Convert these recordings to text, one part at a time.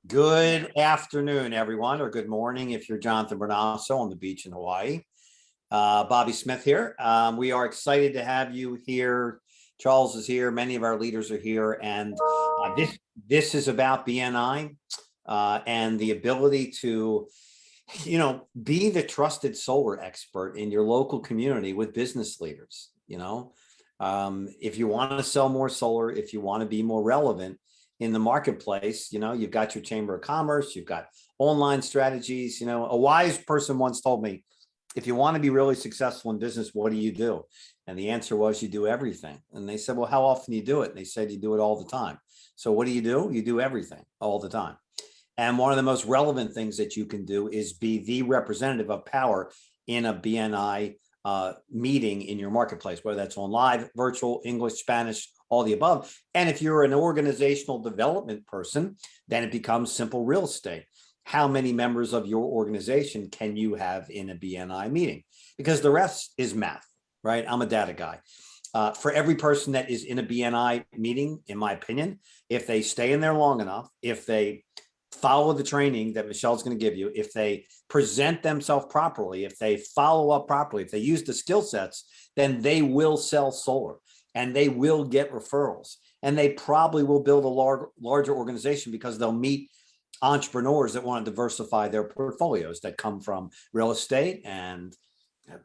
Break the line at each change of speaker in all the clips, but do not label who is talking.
Good afternoon, everyone, or good morning if you're Jonathan Bernasso on the beach in Hawaii. Bobby Smith here. We are excited to have you here. Charles is here. Many of our leaders are here, and this is about BNI and the ability to, be the trusted solar expert in your local community with business leaders. If you want to sell more solar, if you want to be more relevant in the marketplace, you've got your Chamber of Commerce, you've got online strategies. A wise person once told me, if you want to be really successful in business, what do you do? And the answer was, you do everything. And they said, well, how often do you do it? And they said, you do it all the time. So what do? You do everything all the time. And one of the most relevant things that you can do is be the representative of Powur in a BNI meeting in your marketplace, whether that's on live, virtual, English, Spanish, all the above. And if you're an organizational development person, then it becomes simple real estate. How many members of your organization can you have in a BNI meeting? Because the rest is math, right? I'm a data guy. For every person that is in a BNI meeting, in my opinion, if they stay in there long enough, if they follow the training that Michelle's going to give you, if they present themselves properly, if they follow up properly, if they use the skill sets, then they will sell solar and they will get referrals, and they probably will build a larger organization because they'll meet entrepreneurs that want to diversify their portfolios that come from real estate and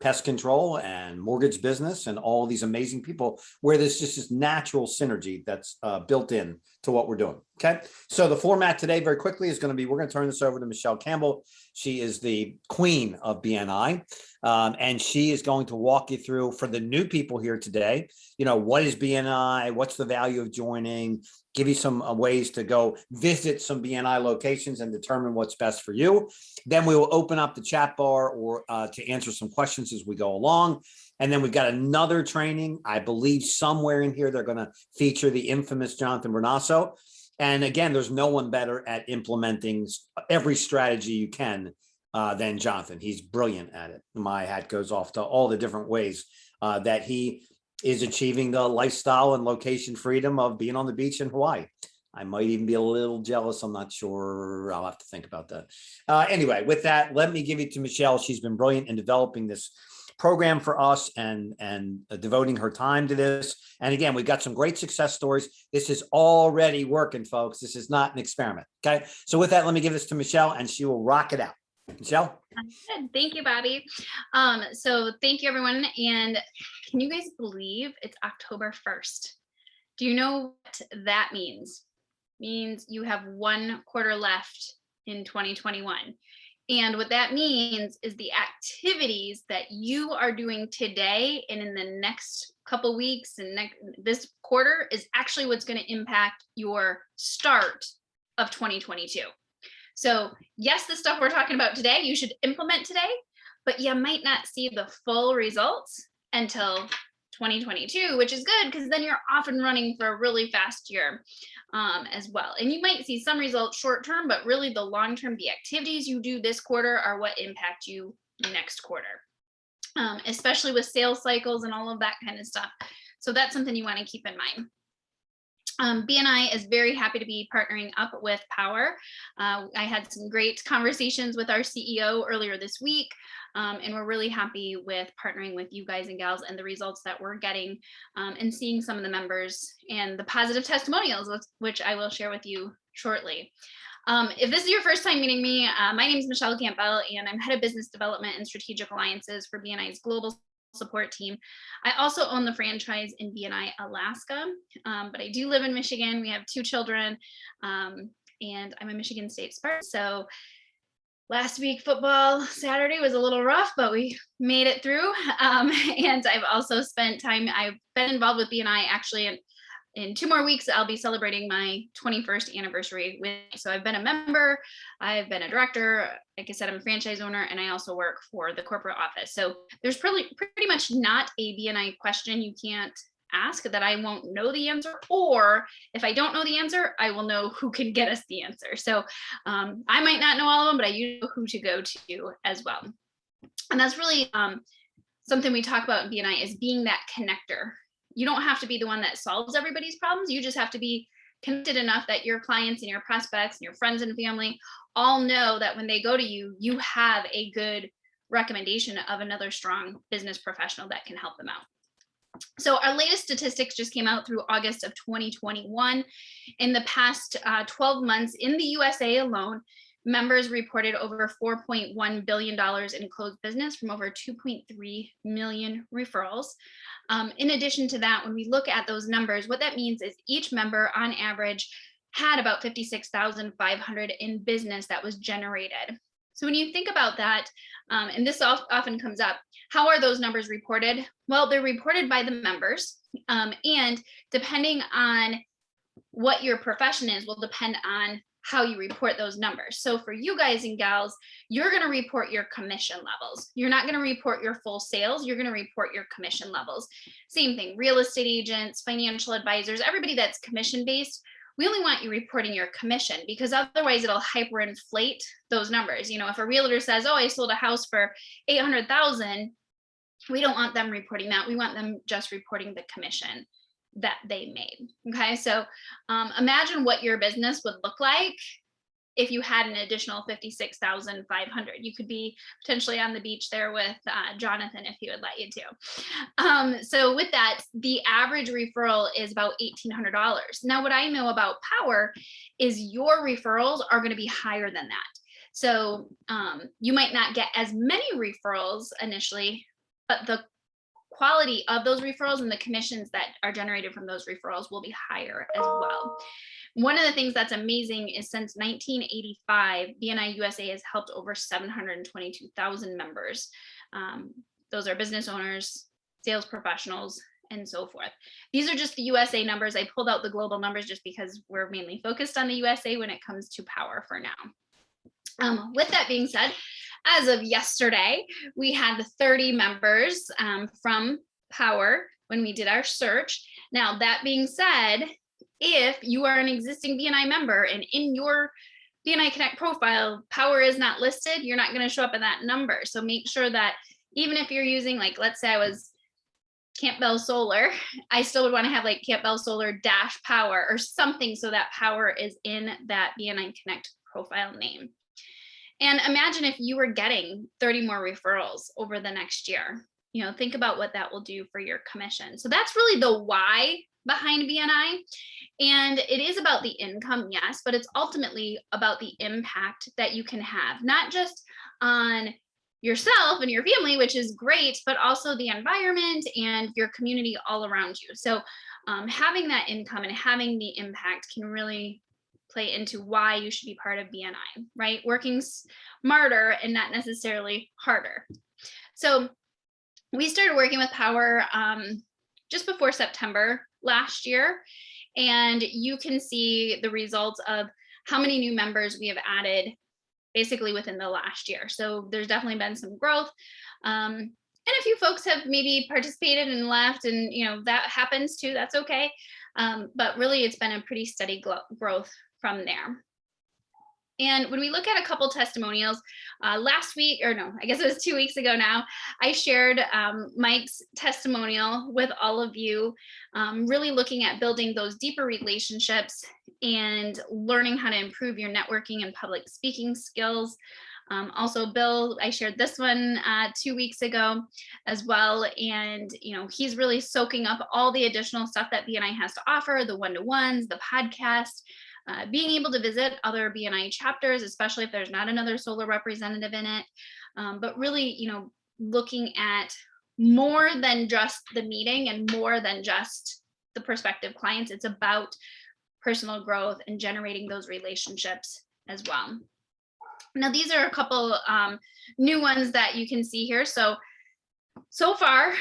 pest control and mortgage business and all these amazing people, where there's just this natural synergy that's built in to what we're doing. Okay. So the format today very quickly is going to be, we're going to turn this over to Michelle Campbell. She is the queen of BNI. And she is going to walk you through, for the new people here today, what is BNI? What's the value of joining? Give you some ways to go visit some BNI locations and determine what's best for you. Then we will open up the chat bar or to answer some questions as we go along. And then we've got another training. I believe somewhere in here, they're going to feature the infamous Jonathan Bernasso. And again, there's no one better at implementing every strategy you can than Jonathan. He's brilliant at it. My hat goes off to all the different ways that he is achieving the lifestyle and location freedom of being on the beach in Hawaii. I might even be a little jealous. I'm not sure. I'll have to think about that. Anyway, with that, let me give you to Michelle. She's been brilliant in developing this program for us and devoting her time to this. And again, we've got some great success stories. This is already working, folks. This is not an experiment. Okay. So with that, let me give this to Michelle and she will rock it out. Michelle.
Good. Thank you, Bobby. So thank you, everyone. And can you guys believe it's October 1st? Do you know what that means? It means you have one quarter left in 2021. And what that means is the activities that you are doing today and in the next couple weeks and this quarter is actually what's going to impact your start of 2022. So yes, the stuff we're talking about today, you should implement today, but you might not see the full results until 2022, which is good because then you're off and running for a really fast year as well. And you might see some results short term, but really the long term, the activities you do this quarter are what impact you next quarter, especially with sales cycles and all of that kind of stuff. So that's something you want to keep in mind. BNI is very happy to be partnering up with Powur. I had some great conversations with our CEO earlier this week, and we're really happy with partnering with you guys and gals and the results that we're getting and seeing some of the members and the positive testimonials, which I will share with you shortly. If this is your first time meeting me, my name is Michelle Campbell, and I'm head of business development and strategic alliances for BNI's global support team. I also own the franchise in BNI Alaska, but I do live in Michigan. We have 2 children, and I'm a Michigan State Spartan. So last week, football Saturday was a little rough, but we made it through. And I've also spent time, I've been involved with BNI actually in 2 more weeks. I'll be celebrating my 21st anniversary so I've been a member, I've been a director, like I said, I'm a franchise owner, and I also work for the corporate office. So there's pretty much not a BNI question you can't ask that I won't know the answer, or if I don't know the answer, I will know who can get us the answer. So I might not know all of them, but I usually know who to go to as well. And that's really something we talk about in BNI is being that connector. You don't have to be the one that solves everybody's problems. You just have to be connected enough that your clients and your prospects and your friends and family all know that when they go to you, you have a good recommendation of another strong business professional that can help them out. So our latest statistics just came out through August of 2021. In the past 12 months in the USA alone, members reported over $4.1 billion in closed business from over 2.3 million referrals. In addition to that, when we look at those numbers, what that means is each member on average had about 56,500 in business that was generated. So when you think about that, and this often comes up, how are those numbers reported? Well, they're reported by the members, and depending on what your profession is will depend on how you report those numbers. So for you guys and gals, you're going to report your commission levels. You're not going to report your full sales. You're going to report your commission levels. Same thing, real estate agents, financial advisors, everybody that's commission based. We only want you reporting your commission because otherwise it'll hyperinflate those numbers. You know, if a realtor says, oh, I sold a house for 800,000, we don't want them reporting that. We want them just reporting the commission that they made. Okay, so imagine what your business would look like if you had an additional 56,500. You could be potentially on the beach there with Jonathan if he would let you to. So with that, the average referral is about $1,800. Now, what I know about Powur is your referrals are going to be higher than that. So you might not get as many referrals initially, but the quality of those referrals and the commissions that are generated from those referrals will be higher as well. One of the things that's amazing is since 1985, BNI USA has helped over 722,000 members. Those are business owners, sales professionals, and so forth. These are just the USA numbers. I pulled out the global numbers just because we're mainly focused on the USA when it comes to Powur for now. With that being said, as of yesterday, we had 30 members from Powur when we did our search. Now, that being said, if you are an existing BNI member and in your BNI Connect profile, Powur is not listed, you're not going to show up in that number. So make sure that even if you're using, like, let's say I was Campbell Solar, I still would want to have like Campbell Solar -Powur or something so that Powur is in that BNI Connect profile name. And imagine if you were getting 30 more referrals over the next year. You know, think about what that will do for your commission. So that's really the why behind BNI. And it is about the income, yes, but it's ultimately about the impact that you can have, not just on yourself and your family, which is great, but also the environment and your community all around you. So having that income and having the impact can really play into why you should be part of BNI, right? Working smarter and not necessarily harder. So we started working with Powur just before September last year, and you can see the results of how many new members we have added basically within the last year. So there's definitely been some growth. And a few folks have maybe participated and left, and you know that happens too, that's okay. But really it's been a pretty steady growth from there. And when we look at a couple testimonials, last week, or no, I guess it was 2 weeks ago now, I shared Mike's testimonial with all of you, really looking at building those deeper relationships and learning how to improve your networking and public speaking skills. Also, Bill, I shared this one 2 weeks ago as well. And, you know, he's really soaking up all the additional stuff that BNI has to offer, the one-to-ones, the podcast, being able to visit other BNI chapters, especially if there's not another solar representative in it. But really, you know, looking at more than just the meeting and more than just the prospective clients. It's about personal growth and generating those relationships as well. Now, these are a couple new ones that you can see here. So far,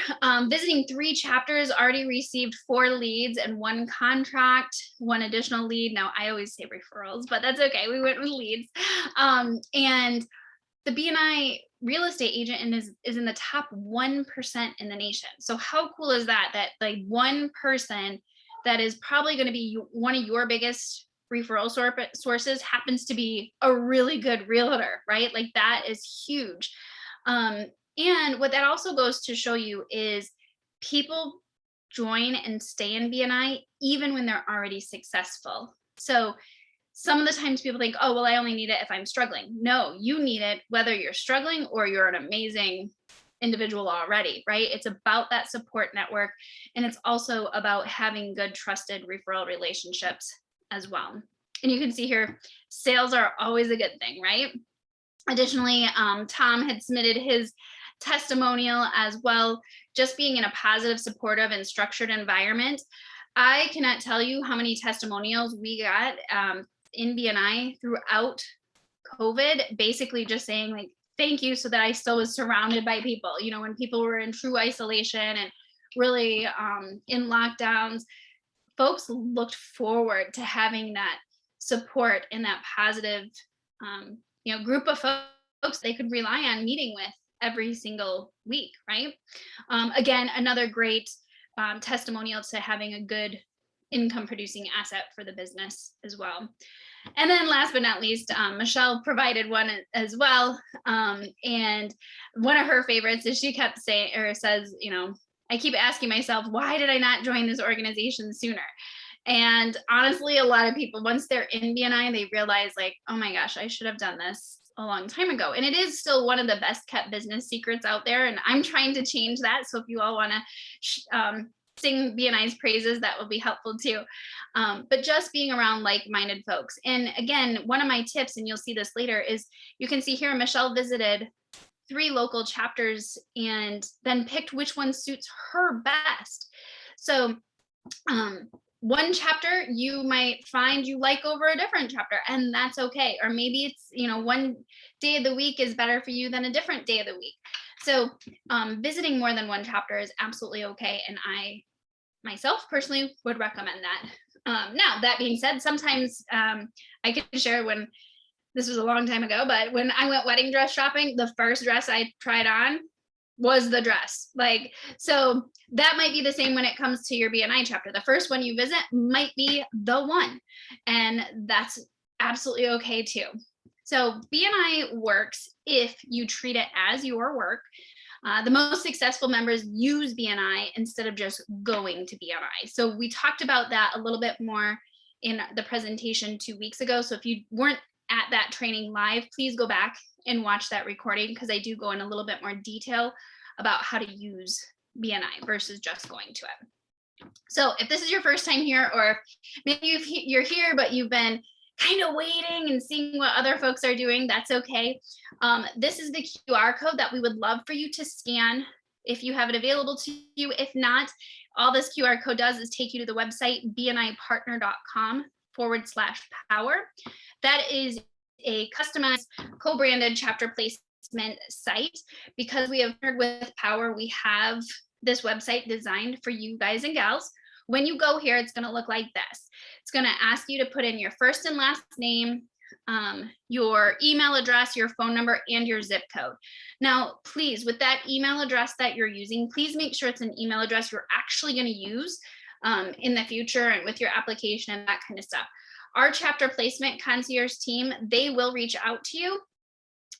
visiting 3 chapters, already received 4 leads and 1 contract, 1 additional lead. Now, I always say referrals, but that's okay. We went with leads. And the BNI real estate agent is in the top 1% in the nation. So how cool is that? That like one person that is probably going to be one of your biggest referral sources happens to be a really good realtor, right? Like that is huge. And what that also goes to show you is people join and stay in BNI even when they're already successful. So some of the times people think, oh, well, I only need it if I'm struggling. No, you need it whether you're struggling or you're an amazing individual already, right? It's about that support network. And it's also about having good, trusted referral relationships as well. And you can see here, sales are always a good thing, right? Additionally, Tom had submitted his testimonial as well. Just being in a positive, supportive, and structured environment. I cannot tell you how many testimonials we got in BNI throughout COVID, basically just saying like, thank you, so that I still was surrounded by people. You know, when people were in true isolation and really in lockdowns, folks looked forward to having that support and that positive, group of folks they could rely on meeting with every single week, right? Again, another great testimonial to having a good income producing asset for the business as well. And then last but not least, Michelle provided one as well. And one of her favorites is she kept saying, or says, I keep asking myself, why did I not join this organization sooner? And honestly, a lot of people, once they're in BNI, they realize like, oh my gosh, I should have done this a long time ago. And it is still one of the best kept business secrets out there. And I'm trying to change that. So if you all want to sing BNI's praises, that will be helpful too. But just being around like-minded folks. And again, one of my tips, and you'll see this later, is you can see here, Michelle visited 3 local chapters and then picked which one suits her best. So one chapter you might find you like over a different chapter, and that's okay. Or maybe it's, one day of the week is better for you than a different day of the week. So visiting more than one chapter is absolutely okay. And I myself personally would recommend that. Now, that being said, sometimes I can share when this was a long time ago, but when I went wedding dress shopping, the first dress I tried on was the dress. So that might be the same when it comes to your BNI chapter. The first one you visit might be the one, and that's absolutely okay too. So BNI works if you treat it as your work. The most successful members use BNI instead of just going to BNI. So we talked about that a little bit more in the presentation 2 weeks ago. So if you weren't at that training live, please go back and watch that recording, because I do go in a little bit more detail about how to use BNI versus just going to it. So if this is your first time here, or maybe you're here, but you've been kind of waiting and seeing what other folks are doing, that's okay. This is the QR code that we would love for you to scan if you have it available to you. If not, all this QR code does is take you to the website bnipartner.com/Powur. That is a customized co-branded chapter placement site. Because we have partnered with Powur, we have this website designed for you guys and gals. When you go here, it's going to look like this. It's going to ask you to put in your first and last name, your email address, your phone number, and your zip code. Now, please, with that email address that you're using, please make sure it's an email address you're actually going to use in the future and with your application and that kind of stuff. Our chapter placement concierge team, they will reach out to you.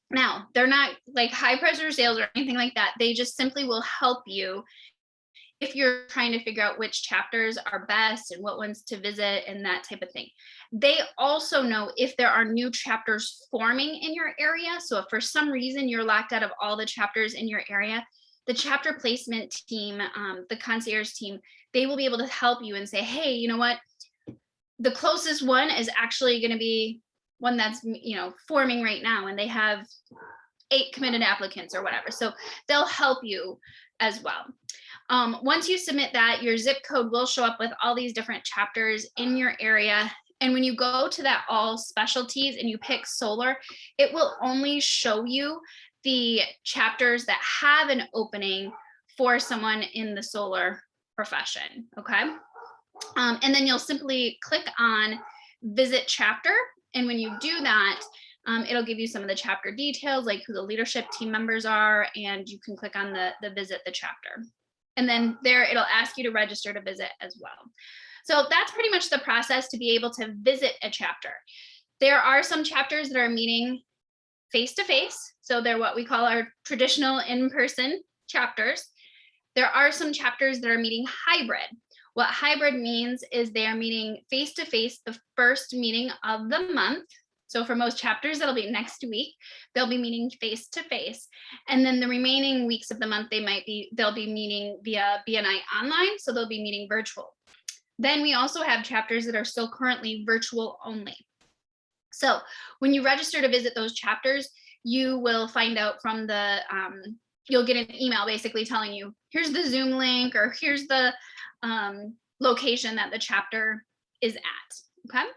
Now, they're not like high pressure sales or anything like that. They just simply will help you if you're trying to figure out which chapters are best and what ones to visit and that type of thing. They also know if there are new chapters forming in your area. So if for some reason you're locked out of all the chapters in your area, the chapter placement team, the concierge team, they will be able to help you and say, hey, you know what? The closest one is actually going to be one that's, forming right now, and they have 8 committed applicants or whatever. So they'll help you as well. Once you submit that, your zip code will show up with all these different chapters in your area. And when you go to that all specialties and you pick solar, it will only show you the chapters that have an opening for someone in the solar profession. Okay. And then you'll simply click on visit chapter. And when you do that, it'll give you some of the chapter details, like who the leadership team members are, and you can click on the visit the chapter. And then there it'll ask you to register to visit as well. So that's pretty much the process to be able to visit a chapter. There are some chapters that are meeting face-to-face. So they're what we call our traditional in-person chapters. There are some chapters that are meeting hybrid. What hybrid means is they are meeting face-to-face the first meeting of the month. So for most chapters, that'll be next week. They'll be meeting face-to-face. And then the remaining weeks of the month, they'll be meeting via BNI online. So they'll be meeting virtual. Then we also have chapters that are still currently virtual only. So when you register to visit those chapters, you will find out from the, you'll get an email basically telling you, here's the Zoom link, or here's the location that the chapter is at, okay?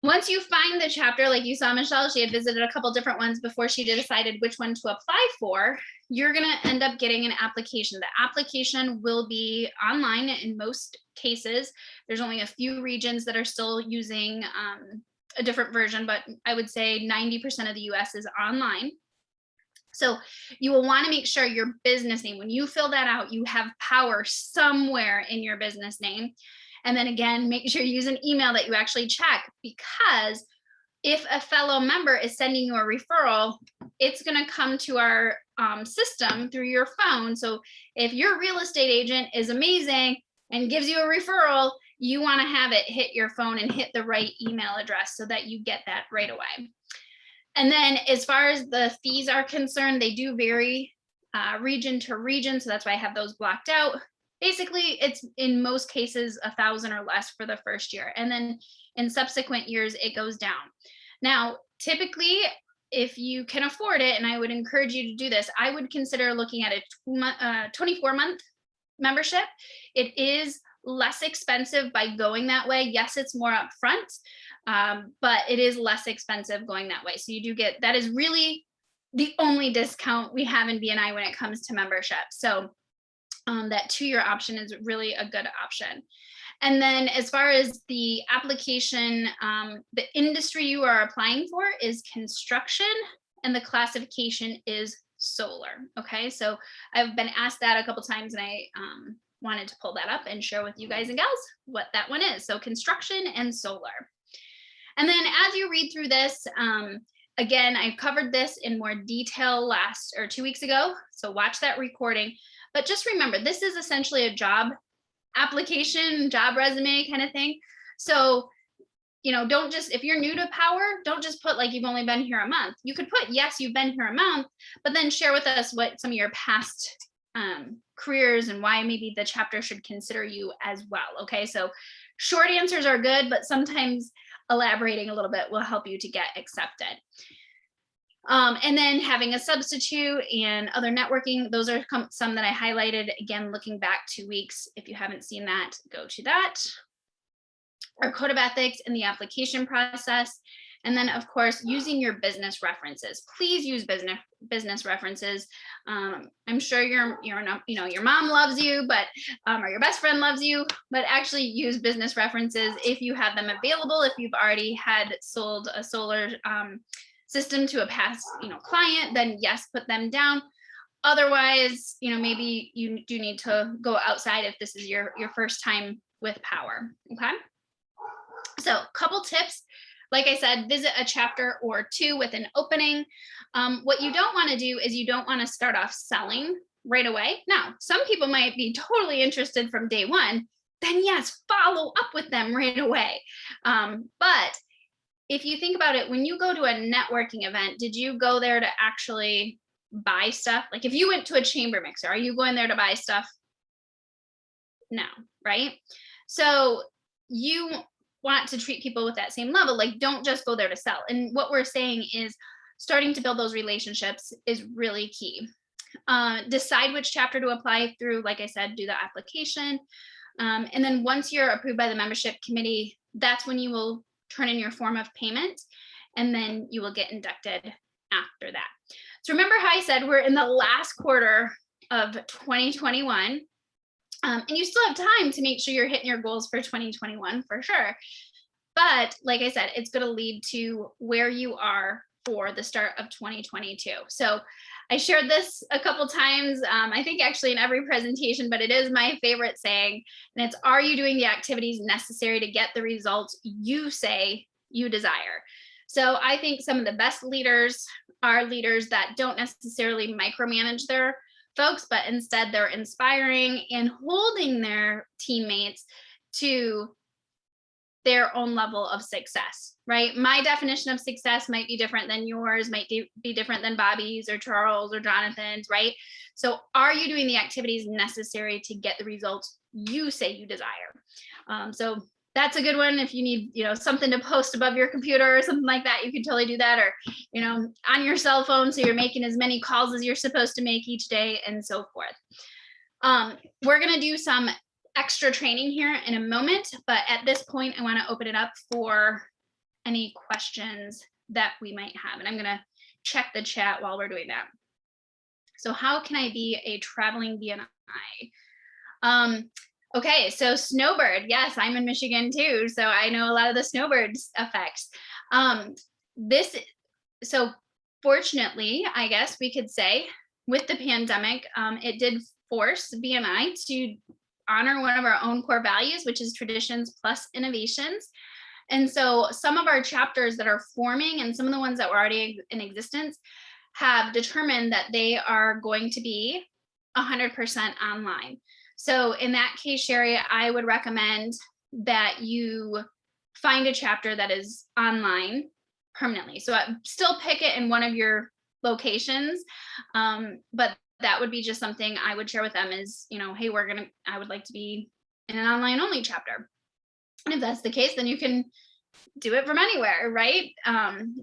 Once you find the chapter, like you saw Michelle, she had visited a couple different ones before she decided which one to apply for, you're gonna end up getting an application. The application will be online in most cases. There's only a few regions that are still using a different version, but I would say 90% of the US is online. So you will want to make sure your business name, when you fill that out, you have Powur somewhere in your business name. And then again, make sure you use an email that you actually check, because if a fellow member is sending you a referral, it's going to come to our system through your phone. So if your real estate agent is amazing and gives you a referral, you want to have it hit your phone and hit the right email address so that you get that right away. And then as far as the fees are concerned, they do vary region to region. So that's why I have those blocked out. Basically, it's in most cases $1,000 or less for the first year. And then in subsequent years, it goes down. Now, typically, if you can afford it, and I would encourage you to do this, I would consider looking at a 24-month membership. It is less expensive by going that way. Yes, it's more upfront, but it is less expensive going that way. So you do get, that is really the only discount we have in BNI when it comes to membership. So that 2-year option is really a good option. And then as far as the application, the industry you are applying for is construction, and the classification is solar. Okay, so I've been asked that a couple times, and I wanted to pull that up and share with you guys and gals what that one is. So construction and solar. And then as you read through this, again, I covered this in more detail 2 weeks ago. So watch that recording. But just remember, this is essentially a job application, job resume kind of thing. So, you know, don't just, if you're new to Powur, don't just put like you've only been here a month. You could put, yes, you've been here a month, but then share with us what some of your past careers and why maybe the chapter should consider you as well. Okay, so short answers are good, but sometimes elaborating a little bit will help you to get accepted. And then having a substitute and other networking, those are some that I highlighted. Again, looking back 2 weeks, if you haven't seen that, go to that. Our code of ethics in the application process. And then of course, using your business references. Please use business references. I'm sure your mom loves you, but or your best friend loves you, but actually use business references if you have them available. If you've already had sold a solar system to a past client, then yes, put them down. Otherwise, maybe you do need to go outside if this is your first time with Powur. Okay, so a couple tips. Like I said, visit a chapter or two with an opening. What you don't want to do is you don't want to start off selling right away. Now, some people might be totally interested from day one, then yes, follow up with them right away. But if you think about it, when you go to a networking event, did you go there to actually buy stuff? Like if you went to a chamber mixer, are you going there to buy stuff? No, right? So you want to treat people with that same level. Like, don't just go there to sell. And what we're saying is starting to build those relationships is really key. Decide which chapter to apply through. Like I said, do the application. And then once you're approved by the membership committee, that's when you will turn in your form of payment, and then you will get inducted after that. So remember how I said we're in the last quarter of 2021. And you still have time to make sure you're hitting your goals for 2021 for sure. But like I said, it's going to lead to where you are for the start of 2022. So I shared this a couple times, I think actually in every presentation, but it is my favorite saying, and it's, are you doing the activities necessary to get the results you say you desire? So I think some of the best leaders are leaders that don't necessarily micromanage their folks, but instead they're inspiring and holding their teammates to their own level of success, right? My definition of success might be different than yours, might be different than Bobby's or Charles or Jonathan's, right? So are you doing the activities necessary to get the results you say you desire? So that's a good one. If you need, something to post above your computer or something like that, you can totally do that, or, on your cell phone, so you're making as many calls as you're supposed to make each day and so forth. We're going to do some extra training here in a moment, but at this point, I want to open it up for any questions that we might have. And I'm going to check the chat while we're doing that. So how can I be a traveling BNI? Okay, so snowbird. Yes, I'm in Michigan too, so I know a lot of the snowbird effects. So fortunately, I guess we could say, with the pandemic, it did force BNI to honor one of our own core values, which is traditions plus innovations. And so some of our chapters that are forming and some of the ones that were already in existence have determined that they are going to be 100% online. So in that case, Sherry, I would recommend that you find a chapter that is online permanently. So still pick it in one of your locations, but that would be just something I would share with them is, hey, I would like to be in an online only chapter. And if that's the case, then you can do it from anywhere, right?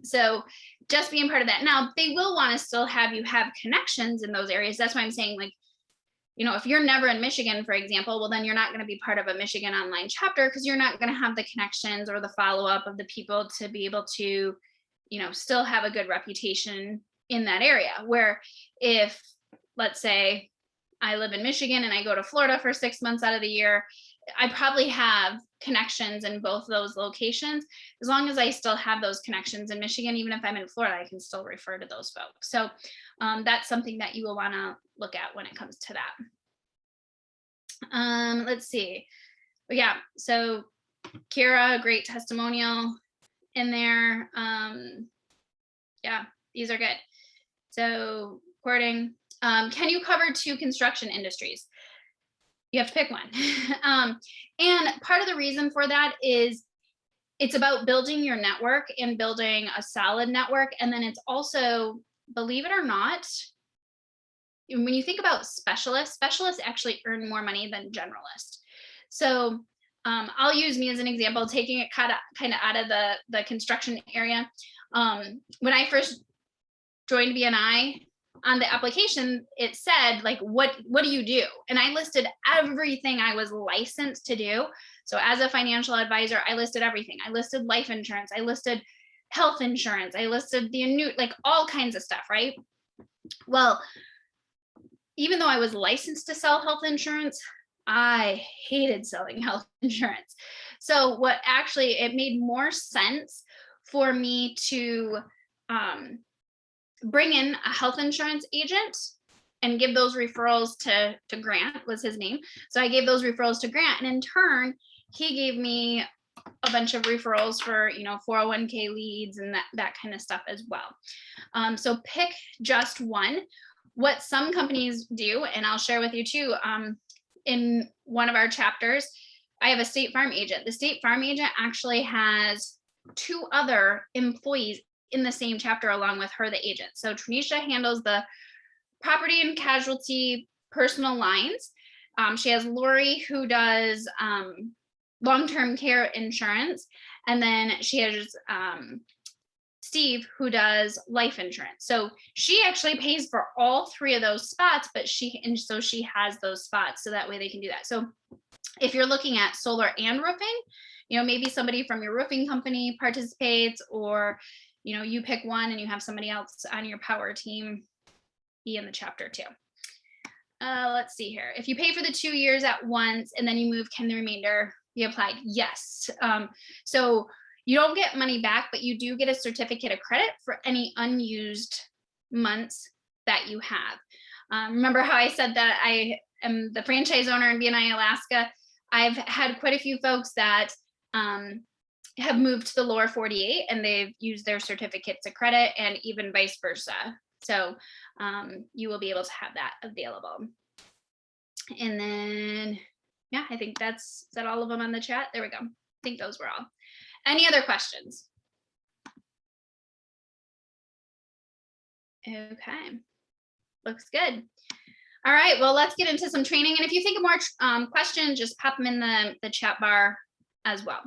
So just being part of that. Now, they will want to still have you have connections in those areas. That's why I'm saying, like, if you're never in Michigan, for example, well, then you're not going to be part of a Michigan online chapter because you're not going to have the connections or the follow-up of the people to be able to, still have a good reputation in that area. Where if, let's say, I live in Michigan and I go to Florida for 6 months out of the year, I probably have connections in both those locations. As long as I still have those connections in Michigan, even if I'm in Florida, I can still refer to those folks. So that's something that you will want to look at when it comes to that. Let's see. But yeah, so Kira, great testimonial in there. Yeah, these are good. So recording. Can you cover 2 construction industries? You have to pick one. And part of the reason for that is it's about building your network and building a solid network. And then it's also, believe it or not, when you think about specialists actually earn more money than generalists. So I'll use me as an example, taking it kind of out of the construction area. When I first joined BNI, on the application, it said, like, what do you do? And I listed everything I was licensed to do. So as a financial advisor, I listed everything. I listed life insurance. I listed health insurance. I listed the annuity, like all kinds of stuff, right? Well, even though I was licensed to sell health insurance, I hated selling health insurance. So it made more sense for me to bring in a health insurance agent and give those referrals to Grant, was his name. So I gave those referrals to Grant, and in turn, he gave me a bunch of referrals for 401k leads and that kind of stuff as well. So pick just one. What some companies do, and I'll share with you too, in one of our chapters, I have a State Farm agent. The State Farm agent actually has 2 other employees in the same chapter along with her, the agent. So Tranisha handles the property and casualty personal lines. She has Lori, who does long-term care insurance. And then she has Steve, who does life insurance. So she actually pays for all 3 of those spots, so she has those spots so that way they can do that. So if you're looking at solar and roofing, maybe somebody from your roofing company participates, or you pick one and you have somebody else on your Powur team be in the chapter too. Let's see here. If you pay for the 2 years at once and then you move, can the remainder be applied? Yes. So you don't get money back, but you do get a certificate of credit for any unused months that you have. Remember how I said that I am the franchise owner in BNI Alaska? I've had quite a few folks that have moved to the lower 48 and they've used their certificates of credit, and even vice versa. So you will be able to have that available. And then, yeah, I think is that all of them on the chat? There we go. I think those were all. Any other questions? Okay, looks good. All right, well, let's get into some training. And if you think of more questions, just pop them in the chat bar as well.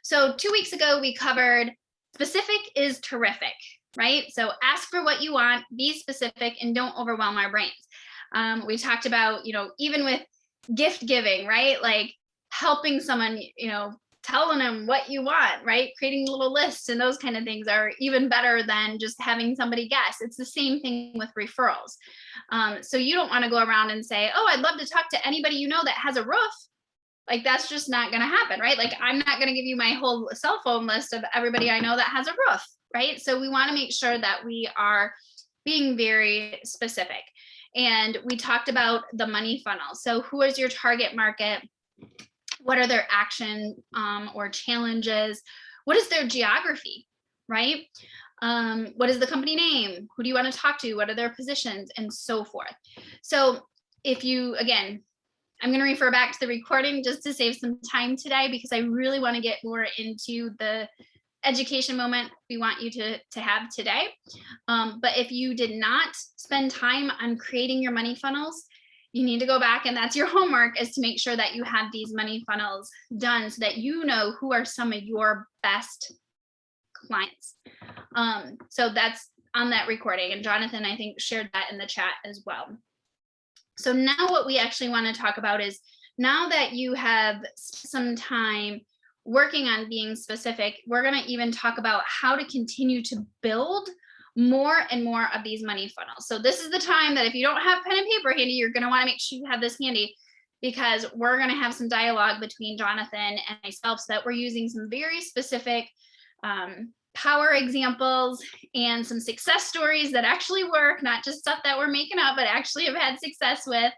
So 2 weeks ago, we covered specific is terrific, right? So ask for what you want, be specific, and don't overwhelm our brains. We talked about, even with gift giving, right? Like helping someone, telling them what you want, right? Creating little lists and those kind of things are even better than just having somebody guess. It's the same thing with referrals. So you don't want to go around and say, oh, I'd love to talk to anybody you know that has a roof. Like that's just not going to happen, right? Like I'm not going to give you my whole cell phone list of everybody I know that has a roof, right? So we want to make sure that we are being very specific. And we talked about the money funnel. So who is your target market? What are their action or challenges? What is their geography, right? What is the company name? Who do you want to talk to? What are their positions and so forth? So if you, again, I'm going to refer back to the recording just to save some time today, because I really want to get more into the education moment we want you to have today. But if you did not spend time on creating your money funnels, you need to go back, and that's your homework, is to make sure that you have these money funnels done so that you know who are some of your best clients. So that's on that recording, and Jonathan, I think, shared that in the chat as well. So now what we actually want to talk about is, now that you have some time working on being specific, we're going to even talk about how to continue to build more and more of these money funnels. So this is the time that if you don't have pen and paper handy, you're going to want to make sure you have this handy, because we're going to have some dialogue between Jonathan and myself so that we're using some very specific power examples and some success stories that actually work, not just stuff that we're making up, but actually have had success with.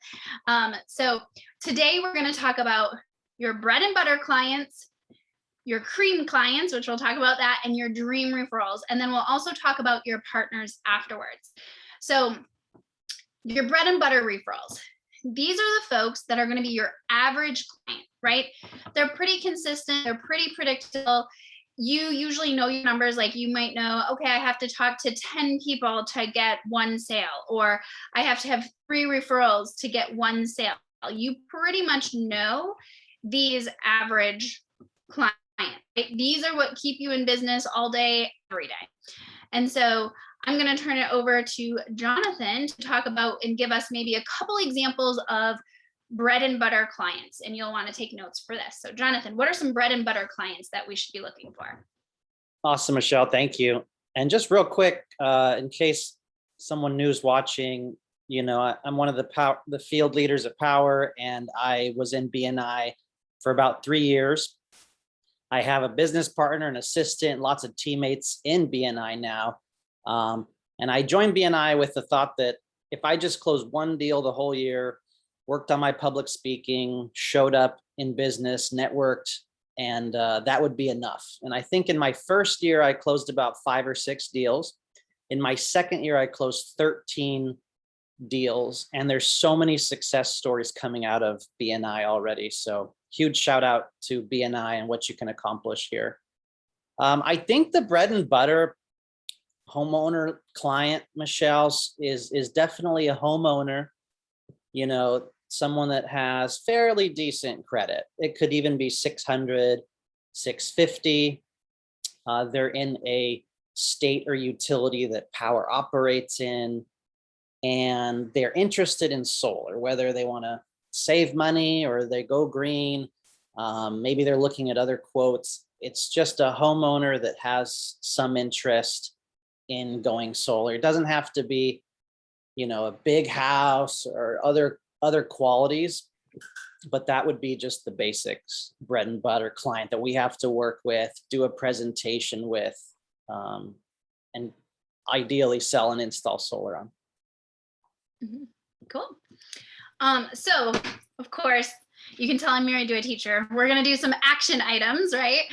So today we're going to talk about your bread and butter clients, your cream clients, which we'll talk about that, and your dream referrals. And then we'll also talk about your partners afterwards. So your bread and butter referrals, these are the folks that are going to be your average client, right? They're pretty consistent. They're pretty predictable. You usually know your numbers. Like you might know, okay, I have to talk to 10 people to get one sale, or I have to have 3 referrals to get 1 sale. You pretty much know these average clients. Right? These are what keep you in business all day, every day. And so I'm going to turn it over to Jonathan to talk about and give us maybe a couple examples of bread and butter clients. And you'll want to take notes for this. So Jonathan, what are some bread and butter clients that we should be looking for?
Awesome, Michelle. Thank you. And just real quick, in case someone new is watching, I'm one of the field leaders at Powur, and I was in BNI for about 3 years. I have a business partner, an assistant, lots of teammates in BNI now. And I joined BNI with the thought that if I just closed one deal the whole year, worked on my public speaking, showed up in business, networked, and that would be enough. And I think in my first year, I closed about 5 or 6 deals. In my second year, I closed 13 deals. And there's so many success stories coming out of BNI already. So huge shout out to BNI and what you can accomplish here. I think the bread and butter homeowner client, Michelle, is definitely a homeowner, someone that has fairly decent credit. It could even be 600, 650. They're in a state or utility that Powur operates in, and they're interested in solar, whether they want to save money or they go green. Maybe they're looking at other quotes. It's just a homeowner that has some interest in going solar. It doesn't have to be, a big house or other qualities, but that would be just the basics, bread and butter client that we have to work with, do a presentation with, and ideally sell and install solar on.
Mm-hmm. Cool. So of course, you can tell I'm married to a teacher. We're going to do some action items, right?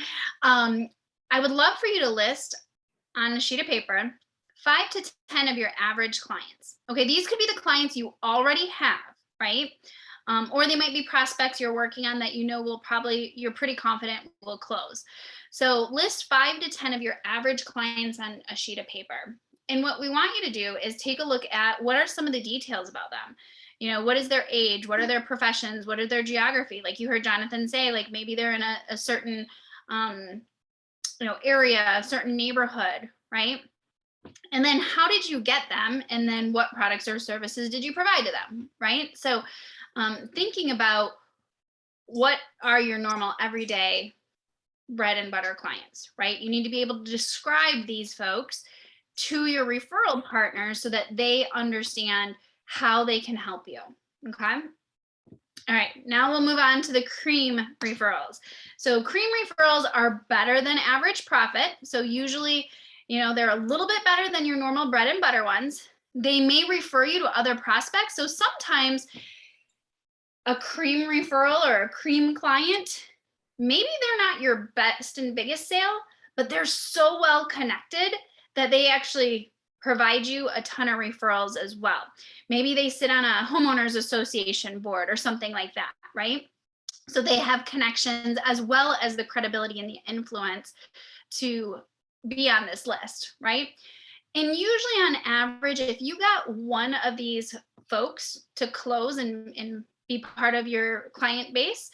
I would love for you to list on a sheet of paper 5 to 10 of your average clients. Okay, these could be the clients you already have, right? Or they might be prospects you're working on that you know will probably, you're pretty confident will close. So list 5 to 10 of your average clients on a sheet of paper. And what we want you to do is take a look at what are some of the details about them. You know, what is their age? What are their professions? What are their geography? Like you heard Jonathan say, like maybe they're in a certain, area, a certain neighborhood, right? And then how did you get them? And then what products or services did you provide to them, right? So thinking about what are your normal everyday bread and butter clients, right? You need to be able to describe these folks to your referral partners so that they understand how they can help you. Okay. All right, now we'll move on to the cream referrals. So cream referrals are better than average profit. So usually, they're a little bit better than your normal bread and butter ones. They may refer you to other prospects. So sometimes a cream referral or a cream client, maybe they're not your best and biggest sale, but they're so well connected that they actually provide you a ton of referrals as well. Maybe they sit on a homeowners association board or something like that, right? So they have connections as well as the credibility and the influence to be on this list, right? And usually on average, if you got one of these folks to close and be part of your client base,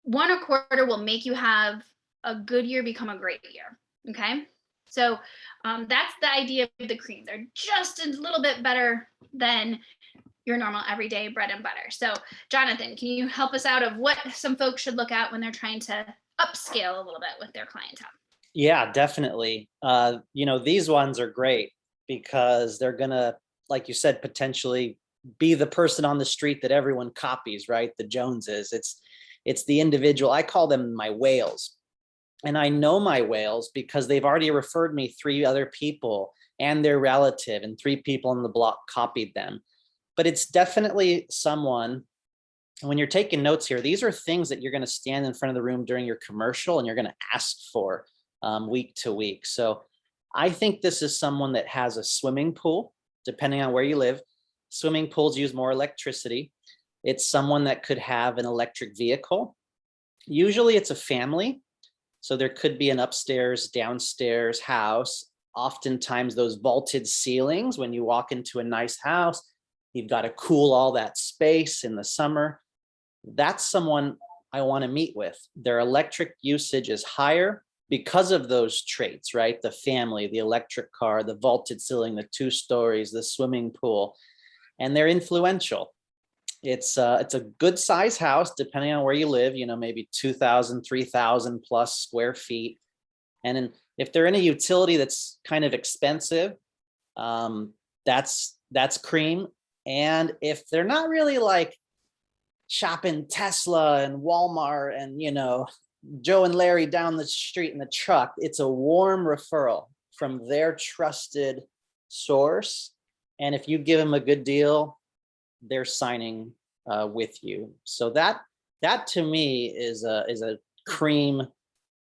1 a quarter will make you have a good year become a great year. Okay. So that's the idea of the cream. They're just a little bit better than your normal everyday bread and butter. So Jonathan, can you help us out of what some folks should look at when they're trying to upscale a little bit with their clientele?
Yeah, definitely. These ones are great because they're gonna, like you said, potentially be the person on the street that everyone copies, right? The Joneses. It's the individual. I call them my whales. And I know my whales because they've already referred me 3 other people and their relative, and 3 people on the block copied them. But it's definitely someone, and when you're taking notes here, these are things that you're going to stand in front of the room during your commercial and you're going to ask for week to week. So I think this is someone that has a swimming pool, depending on where you live. Swimming pools use more electricity. It's someone that could have an electric vehicle. Usually it's a family. So there could be an upstairs, downstairs house. Oftentimes those vaulted ceilings, when you walk into a nice house, you've got to cool all that space in the summer. That's someone I want to meet with. Their electric usage is higher because of those traits, right? The family, the electric car, the vaulted ceiling, the 2 stories, the swimming pool, and they're influential. It's a good size house, depending on where you live, maybe 2,000, 3,000 plus square feet. And if they're in a utility that's kind of expensive, that's cream. And if they're not really like shopping Tesla and Walmart and, Joe and Larry down the street in the truck, it's a warm referral from their trusted source. And if you give them a good deal, they're signing with you. So that to me is a cream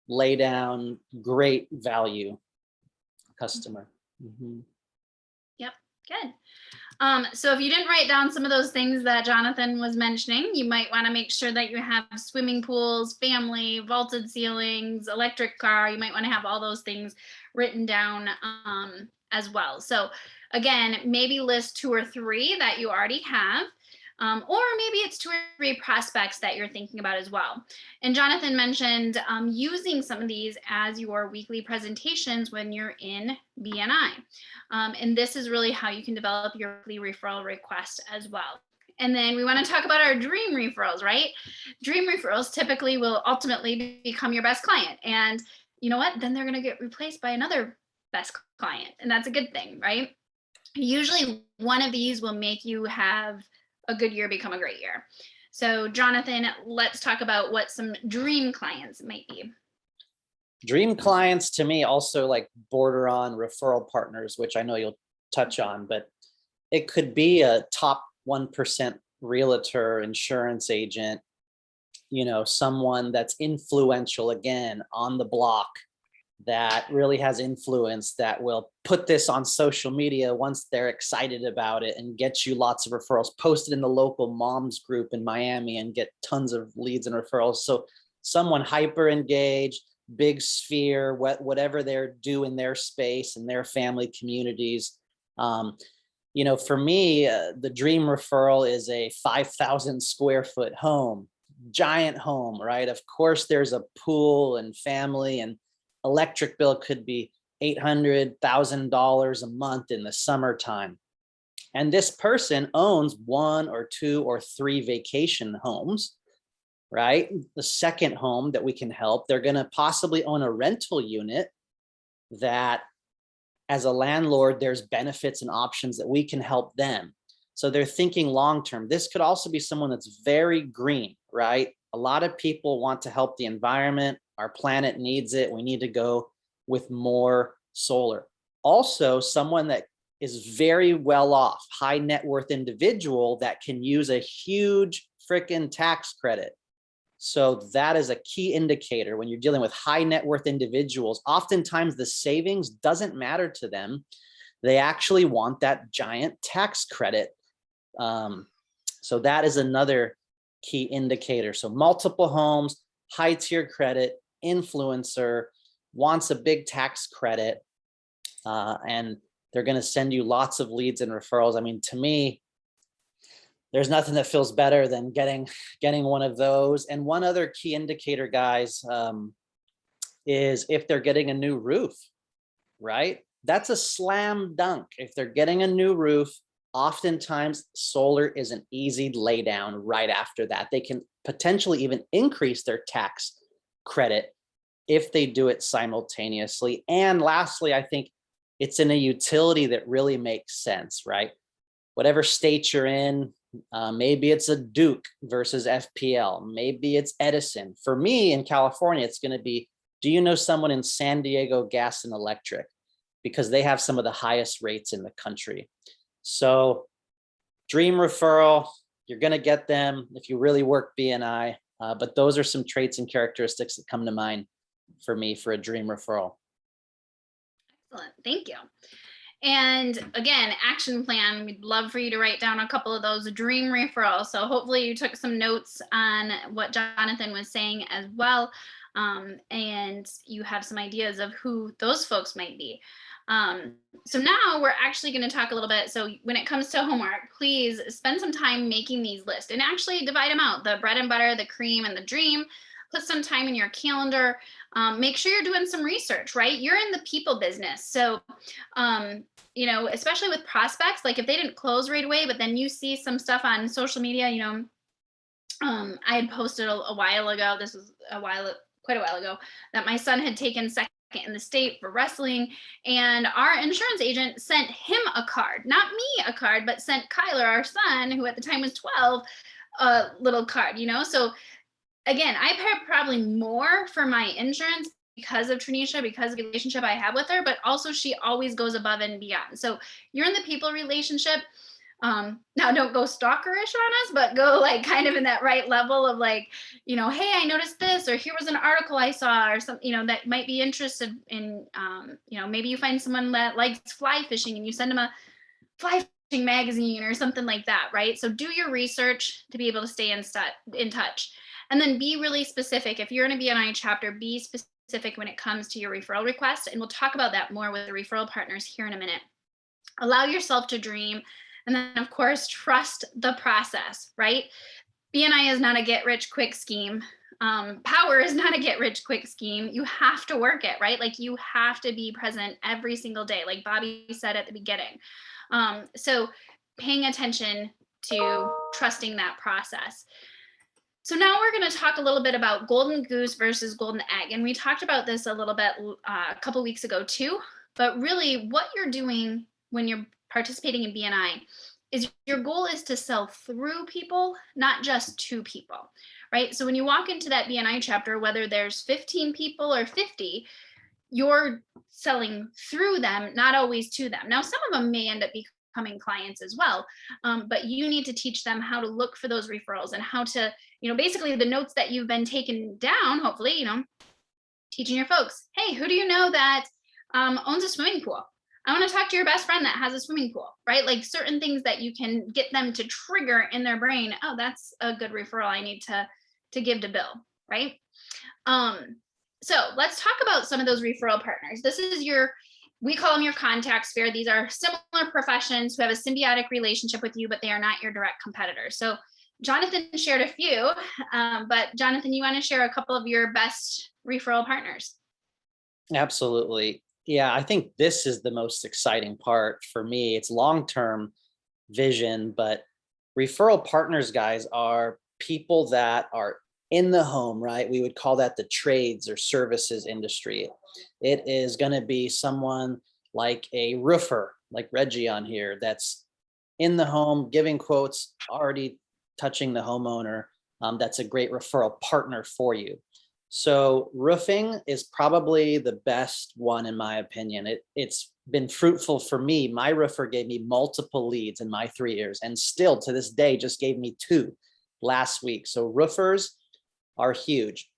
lay down, great value customer. Mm-hmm.
Yep, good. So if you didn't write down some of those things that Jonathan was mentioning, you might want to make sure that you have swimming pools, family, vaulted ceilings, electric car. You might want to have all those things written down as well. So again, maybe list 2 or 3 that you already have. Or maybe it's 2 or 3 prospects that you're thinking about as well. And Jonathan mentioned using some of these as your weekly presentations when you're in BNI. And this is really how you can develop your weekly referral request as well. And then we want to talk about our dream referrals, right? Dream referrals typically will ultimately become your best client. And you know what? Then they're going to get replaced by another best client. And that's a good thing, right? Usually one of these will make you have a good year become a great year. So Jonathan, let's talk about what some dream clients might be.
Dream clients to me also like border on referral partners, which I know you'll touch on, but it could be a top 1% realtor, insurance agent, someone that's influential again on the block that really has influence, that will put this on social media once they're excited about it and get you lots of referrals, post it in the local moms group in Miami and get tons of leads and referrals. So someone hyper engaged, big sphere, whatever they're doing in their space and their family communities. For me, the dream referral is a 5,000 square foot home, giant home, right? Of course, there's a pool and family, and electric bill could be $800,000 a month in the summertime. And this person owns 1 or 2 or 3 vacation homes, right? The second home that we can help, they're going to possibly own a rental unit that, as a landlord, there's benefits and options that we can help them. So they're thinking long-term. This could also be someone that's very green, right? A lot of people want to help the environment. Our planet needs it. We need to go with more solar. Also, someone that is very well off, high net worth individual that can use a huge freaking tax credit. So that is a key indicator when you're dealing with high net worth individuals. Oftentimes the savings doesn't matter to them. They actually want that giant tax credit. So that is another key indicator. So multiple homes, high tier credit, influencer, wants a big tax credit, and they're going to send you lots of leads and referrals. I mean, to me, there's nothing that feels better than getting one of those. And one other key indicator, guys, is if they're getting a new roof, right? That's a slam dunk. If they're getting a new roof, oftentimes solar is an easy lay down right after that. They can potentially even increase their tax credit if they do it simultaneously. And lastly, I think it's in a utility that really makes sense, right? Whatever state you're in, maybe it's a Duke versus FPL, maybe it's Edison. For me in California, it's going to be, do you know someone in San Diego Gas and Electric? Because they have some of the highest rates in the country. So dream referral, you're going to get them if you really work BNI. But those are some traits and characteristics that come to mind for me for a dream referral.
Excellent. Thank you. And again, action plan, we'd love for you to write down a couple of those dream referrals. So hopefully you took some notes on what Jonathan was saying as well. And you have some ideas of who those folks might be. So now we're actually going to talk a little bit. So when it comes to homework, please spend some time making these lists and actually divide them out. The bread and butter, the cream, and the dream. Put some time in your calendar. Make sure you're doing some research, right? You're in the people business. So, especially with prospects, like if they didn't close right away, but then you see some stuff on social media, I had posted a while ago, this was quite a while ago, that my son had taken second in the state for wrestling, and our insurance agent sent him a card, not me a card, but sent Kyler, our son, who at the time was 12, a little card, so again, I pay probably more for my insurance because of Trinisha, because of the relationship I have with her, but also she always goes above and beyond. So you're in the people relationship. Now don't go stalkerish on us, but go like kind of in that right level of like, hey, I noticed this, or here was an article I saw, or something, that might be interested in, maybe you find someone that likes fly fishing and you send them a fly fishing magazine or something like that, right? So do your research to be able to stay in touch. And then be really specific. If you're in a BNI chapter, be specific when it comes to your referral request. And we'll talk about that more with the referral partners here in a minute. Allow yourself to dream. And then, of course, trust the process, right? BNI is not a get-rich-quick scheme. Powur is not a get-rich-quick scheme. You have to work it, right? Like you have to be present every single day, like Bobby said at the beginning. So paying attention to trusting that process. So now we're going to talk a little bit about golden goose versus golden egg. And we talked about this a little bit a couple weeks ago too, but really what you're doing when you're participating in BNI is your goal is to sell through people, not just to people, right? So when you walk into that BNI chapter, whether there's 15 people or 50, you're selling through them, not always to them. Now, some of them may end up becoming clients as well, but you need to teach them how to look for those referrals and how to, basically the notes that you've been taken down, hopefully, teaching your folks, hey, who do you know that owns a swimming pool? I want to talk to your best friend that has a swimming pool, right? Like certain things that you can get them to trigger in their brain. Oh, that's a good referral I need to give to Bill, right? So let's talk about some of those referral partners. This is we call them your contact sphere. These are similar professions who have a symbiotic relationship with you, but they are not your direct competitors. So Jonathan shared a few, but Jonathan, you want to share a couple of your best referral partners?
Absolutely. Yeah, I think this is the most exciting part for me. It's long-term vision, but referral partners, guys, are people that are in the home, right? We would call that the trades or services industry. It is going to be someone like a roofer, like Reggie on here, that's in the home, giving quotes, already touching the homeowner. That's a great referral partner for you. So roofing is probably the best one, in my opinion. It's been fruitful for me. My roofer gave me multiple leads in my 3 years, and still to this day just gave me 2 last week. So roofers are huge.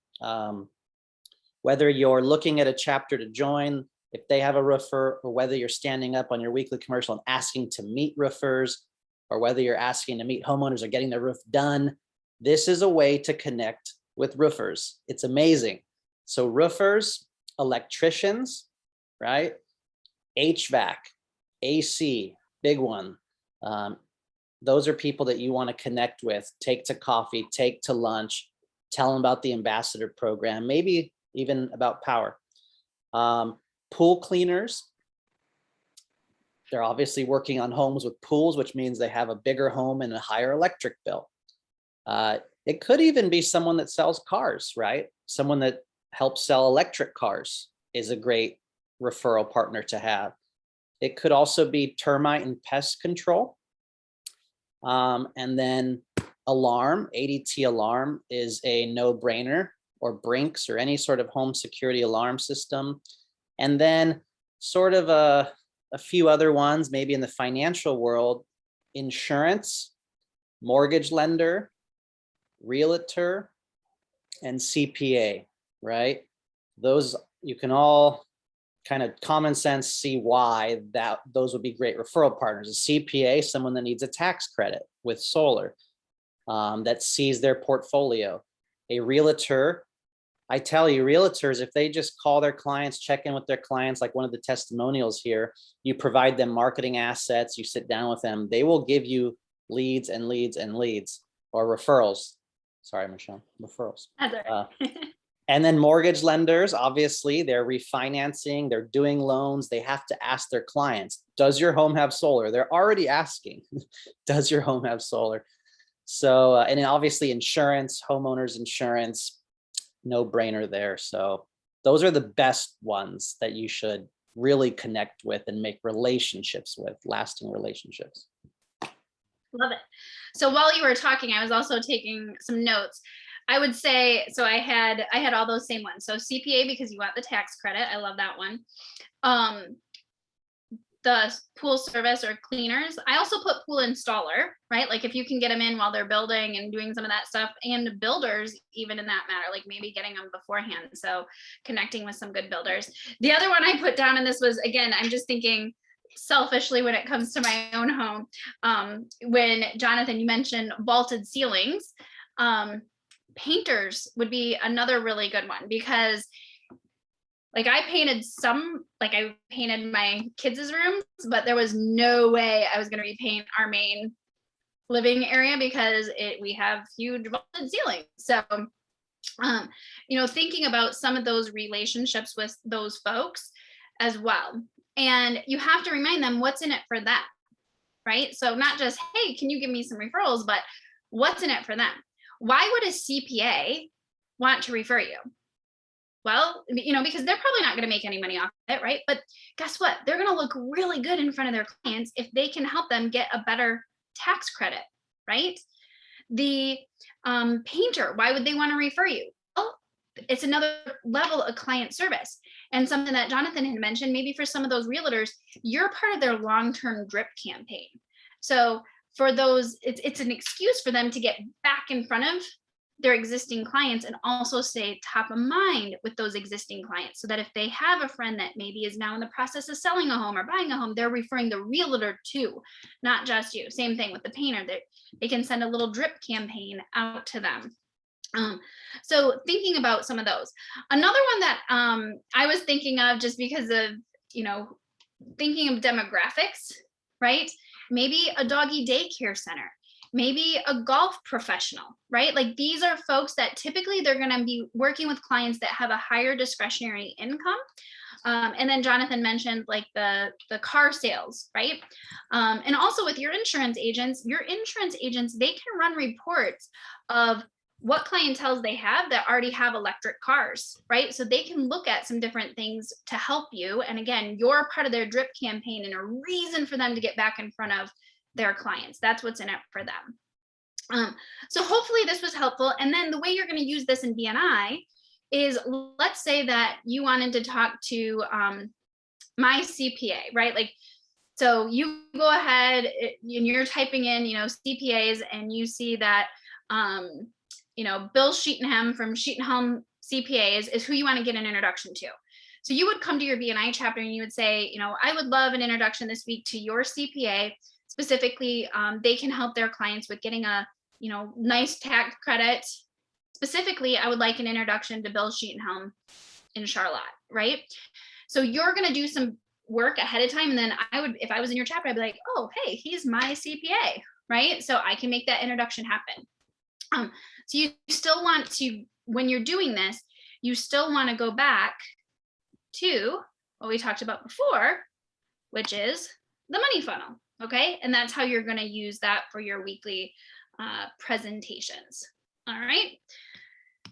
Whether you're looking at a chapter to join, if they have a roofer, or whether you're standing up on your weekly commercial and asking to meet roofers, or whether you're asking to meet homeowners or getting their roof done, this is a way to connect with roofers. It's amazing. So roofers, electricians, right? HVAC, AC, big one. Those are people that you want to connect with, take to coffee, take to lunch, tell them about the ambassador program, maybe even about Powur. Pool cleaners. They're obviously working on homes with pools, which means they have a bigger home and a higher electric bill. It could even be someone that sells cars, right? Someone that helps sell electric cars is a great referral partner to have. It could also be termite and pest control. And then alarm, ADT alarm is a no-brainer, or Brinks, or any sort of home security alarm system. And then sort of a few other ones, maybe in the financial world, insurance, mortgage lender, realtor, and CPA, right? Those, you can all kind of common sense see why those would be great referral partners. A CPA, someone that needs a tax credit with solar, that sees their portfolio. A realtor, I tell you, realtors, if they just call their clients, check in with their clients, like one of the testimonials here, you provide them marketing assets, you sit down with them, they will give you leads and leads and leads, or referrals. Sorry, Michelle, referrals. And then mortgage lenders, obviously, they're refinancing, they're doing loans. They have to ask their clients, does your home have solar? They're already asking, does your home have solar? So, and then obviously insurance, homeowners insurance, no brainer there. So those are the best ones that you should really connect with and make relationships with, lasting relationships.
Love it. So while you were talking, I was also taking some notes. I would say, so I had all those same ones. So CPA, because you want the tax credit. I love that one. The pool service or cleaners. I also put pool installer, right? Like if you can get them in while they're building and doing some of that stuff, and builders, even in that matter, like maybe getting them beforehand. So connecting with some good builders. The other one I put down in this was, again, I'm just thinking selfishly when it comes to my own home. When Jonathan, you mentioned vaulted ceilings, painters would be another really good one, because like I painted my kids' rooms, but there was no way I was going to repaint our main living area because we have huge vaulted ceilings. So, thinking about some of those relationships with those folks as well. And you have to remind them what's in it for them, right? So not just, hey, can you give me some referrals, but what's in it for them? Why would a CPA want to refer you? Well, because they're probably not going to make any money off of it, right? But guess what? They're going to look really good in front of their clients if they can help them get a better tax credit, right? The painter, why would they want to refer you? Well, it's another level of client service. And something that Jonathan had mentioned, maybe for some of those realtors, you're part of their long-term drip campaign. So for those, it's an excuse for them to get back in front of their existing clients and also stay top of mind with those existing clients, so that if they have a friend that maybe is now in the process of selling a home or buying a home, they're referring the realtor to, not just you. Same thing with the painter, that they can send a little drip campaign out to them. So thinking about some of those. Another one that I was thinking of, just because of, thinking of demographics, right? Maybe a doggy daycare center, maybe a golf professional, right? Like, these are folks that typically they're going to be working with clients that have a higher discretionary income. And then Jonathan mentioned like the car sales, right? And also with your insurance agents, they can run reports of what clientele they have that already have electric cars, right? So they can look at some different things to help you. And again, you're part of their drip campaign and a reason for them to get back in front of their clients. That's what's in it for them. So hopefully this was helpful. And then the way you're going to use this in BNI is, let's say that you wanted to talk to my CPA, right? Like, so you go ahead and you're typing in, CPAs, and you see that, Bill Sheetenham from Sheetenham CPAs is who you want to get an introduction to. So you would come to your BNI chapter and you would say, I would love an introduction this week to your CPA. Specifically, they can help their clients with getting a, nice tax credit. Specifically, I would like an introduction to Bill Sheetenham in Charlotte, right? So you're going to do some work ahead of time. And then I would, if I was in your chapter, I'd be like, oh, hey, he's my CPA, right? So I can make that introduction happen. So you still want to, when you're doing this, you still want to go back to what we talked about before, which is the money funnel, okay? And that's how you're going to use that for your weekly presentations. All right.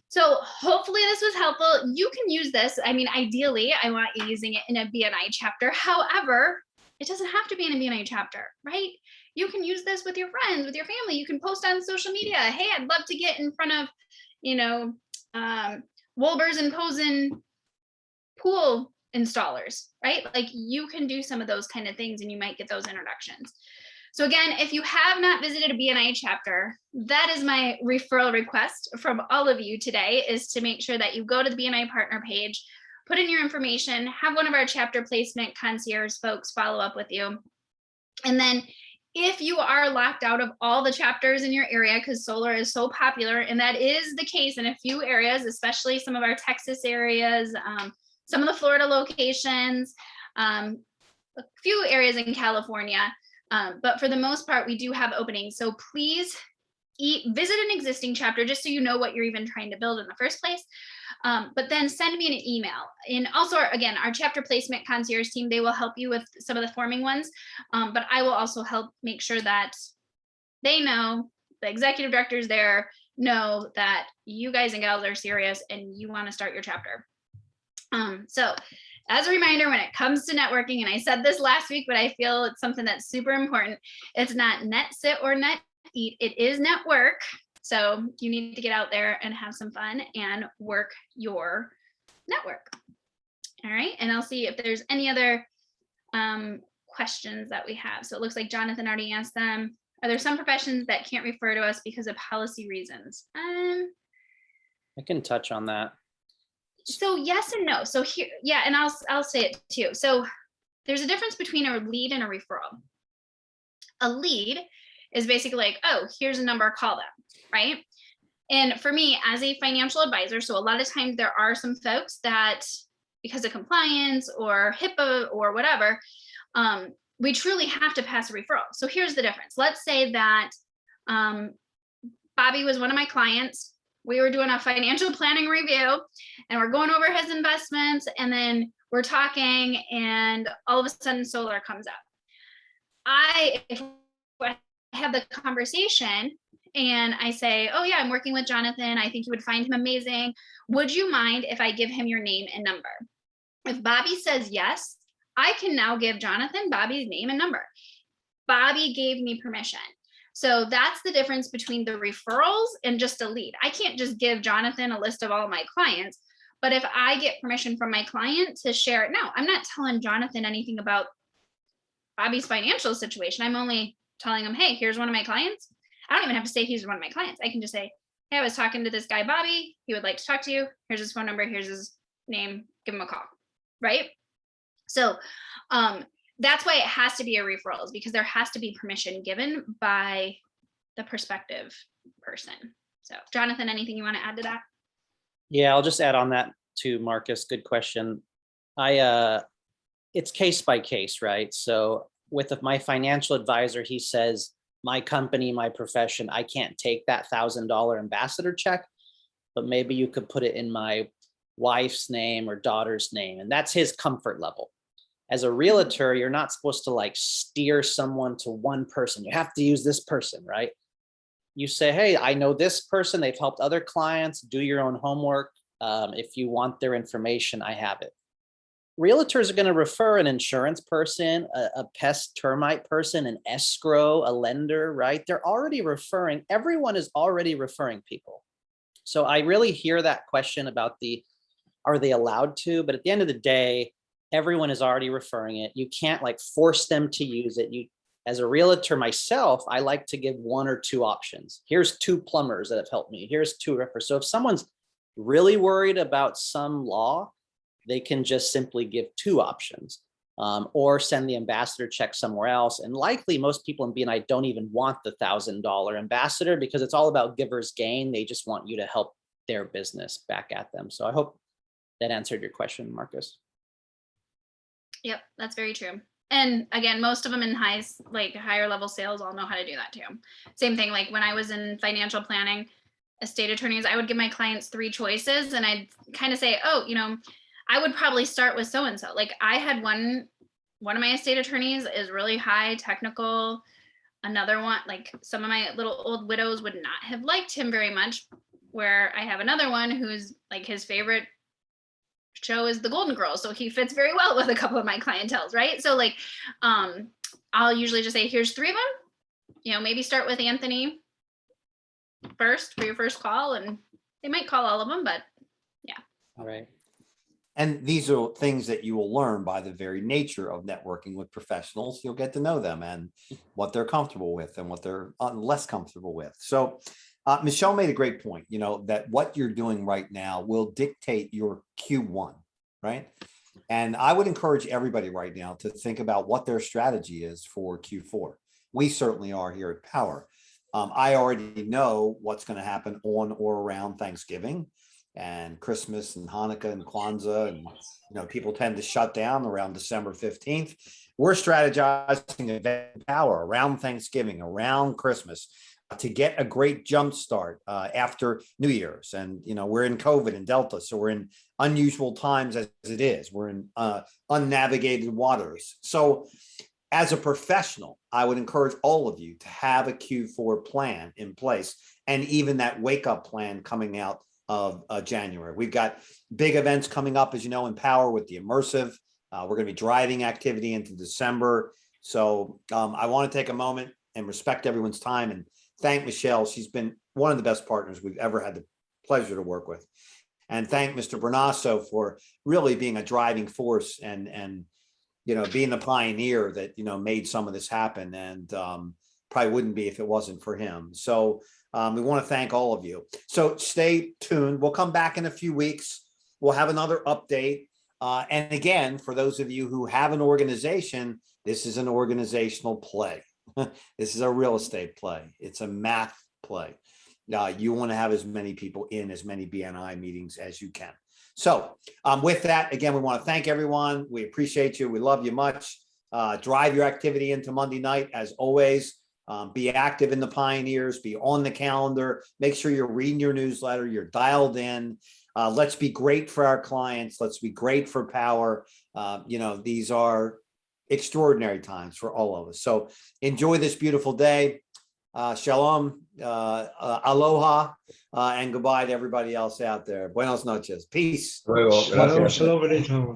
So hopefully this was helpful. You can use this. I mean, ideally, I want you using it in a BNI chapter. However, it doesn't have to be in a BNI chapter, right? You can use this with your friends, with your family. You can post on social media. Hey, I'd love to get in front of, Wolbers and Posen pool installers, right? Like, you can do some of those kind of things and you might get those introductions. So again, if you have not visited a BNI chapter, that is my referral request from all of you today, is to make sure that you go to the BNI partner page, put in your information, have one of our chapter placement concierge folks follow up with you. And then if you are locked out of all the chapters in your area, because solar is so popular, and that is the case in a few areas, especially some of our Texas areas, some of the Florida locations, a few areas in California. But for the most part, we do have openings. So please visit an existing chapter just so you know what you're even trying to build in the first place. But then send me an email. And also, again, our chapter placement concierge team, they will help you with some of the forming ones. But I will also help make sure that they know, the executive directors there know that you guys and gals are serious and you want to start your chapter. So as a reminder, when it comes to networking, and I said this last week, but I feel it's something that's super important. It's not net sit or net eat. It is network. So you need to get out there and have some fun and work your network. All right. And I'll see if there's any other questions that we have. So it looks like Jonathan already asked them. Are there some professions that can't refer to us because of policy reasons?
I can touch on that.
So yes and no. So here, yeah, and I'll say it too. So there's a difference between a lead and a referral. A lead is basically like, oh, here's a number, call them, right? And for me as a financial advisor, so a lot of times there are some folks that, because of compliance or HIPAA or whatever, we truly have to pass a referral. So here's the difference. Let's say that Bobby was one of my clients. We were doing a financial planning review and we're going over his investments, and then we're talking and all of a sudden solar comes up. If I have the conversation and I say, oh yeah, I'm working with Jonathan, I think you would find him amazing. Would you mind if I give him your name and number? If Bobby says yes, I can now give Jonathan Bobby's name and number. Bobby gave me permission. So that's the difference between the referrals and just a lead. I can't just give Jonathan a list of all my clients, but if I get permission from my client to share it, no, I'm not telling Jonathan anything about Bobby's financial situation. I'm only telling him, hey, here's one of my clients. I don't even have to say he's one of my clients. I can just say, hey, I was talking to this guy, Bobby. He would like to talk to you. Here's his phone number. Here's his name. Give him a call. Right. So that's why it has to be a referral, is because there has to be permission given by the prospective person. So Jonathan, anything you want to add to that?
Yeah, I'll just add on that too, Marcus. Good question. It's case by case, right? So with my financial advisor, he says, my company, my profession, I can't take that $1,000 ambassador check, but maybe you could put it in my wife's name or daughter's name. And that's his comfort level. As a realtor, you're not supposed to like steer someone to one person. You have to use this person, right? You say, hey, I know this person. They've helped other clients. Do your own homework. If you want their information, I have it. Realtors are going to refer an insurance person, a pest termite person, an escrow, a lender, right? They're already referring. Everyone is already referring people. So I really hear that question about are they allowed to? But at the end of the day, everyone is already referring it. You can't like force them to use it. As a realtor myself, I like to give 1 or 2 options. Here's 2 plumbers that have helped me. Here's 2 referrals. So if someone's really worried about some law, they can just simply give 2 options, or send the ambassador check somewhere else. And likely most people in BNI don't even want the $1,000 ambassador, because it's all about giver's gain. They just want you to help their business back at them. So I hope that answered your question, Marcus.
Yep, that's very true. And again, most of them in higher level sales all know how to do that too. Same thing, like when I was in financial planning, estate attorneys, I would give my clients 3 choices, and I'd kind of say, oh, I would probably start with so-and-so. Like I had one of my estate attorneys is really high technical. Another one, like some of my little old widows would not have liked him very much, where I have another one who's like his favorite show is the Golden Girls. So he fits very well with a couple of my clientels, right? So like, I'll usually just say, here's 3 of them, maybe start with Anthony first for your first call, and they might call all of them, but yeah.
All right.
And these are things that you will learn by the very nature of networking with professionals. You'll get to know them and what they're comfortable with and what they're less comfortable with. So Michelle made a great point, that what you're doing right now will dictate your Q1, right? And I would encourage everybody right now to think about what their strategy is for Q4. We certainly are here at Powur. I already know what's going to happen on or around Thanksgiving and Christmas and Hanukkah and Kwanzaa, and people tend to shut down around December 15th. We're strategizing at Powur around Thanksgiving, around Christmas, to get a great jump start after New Year's. And we're in COVID and Delta, so we're in unusual times as it is. We're in unnavigated waters. So as a professional, I would encourage all of you to have a Q4 plan in place, and even that wake up plan coming out of January. We've got big events coming up, as you know, in Powur with the immersive. We're going to be driving activity into December. So I want to take a moment and respect everyone's time and thank Michelle. She's been one of the best partners we've ever had the pleasure to work with. And thank Mr. Bernasso for really being a driving force and being the pioneer that, made some of this happen, and probably wouldn't be if it wasn't for him. So we want to thank all of you. So stay tuned. We'll come back in a few weeks. We'll have another update. And again, for those of you who have an organization, this is an organizational play. This is a real estate play. It's a math play. You want to have as many people in as many BNI meetings as you can. So with that, again, we want to thank everyone. We appreciate you. We love you much. Drive your activity into Monday night, as always. Be active in the Pioneers, be on the calendar, make sure you're reading your newsletter, you're dialed in. Let's be great for our clients. Let's be great for Powur. These are extraordinary times for all of us. So enjoy this beautiful day. Shalom, aloha, and goodbye to everybody else out there. Buenos noches. Peace.
Luego, gracias.
Shalom, Benito.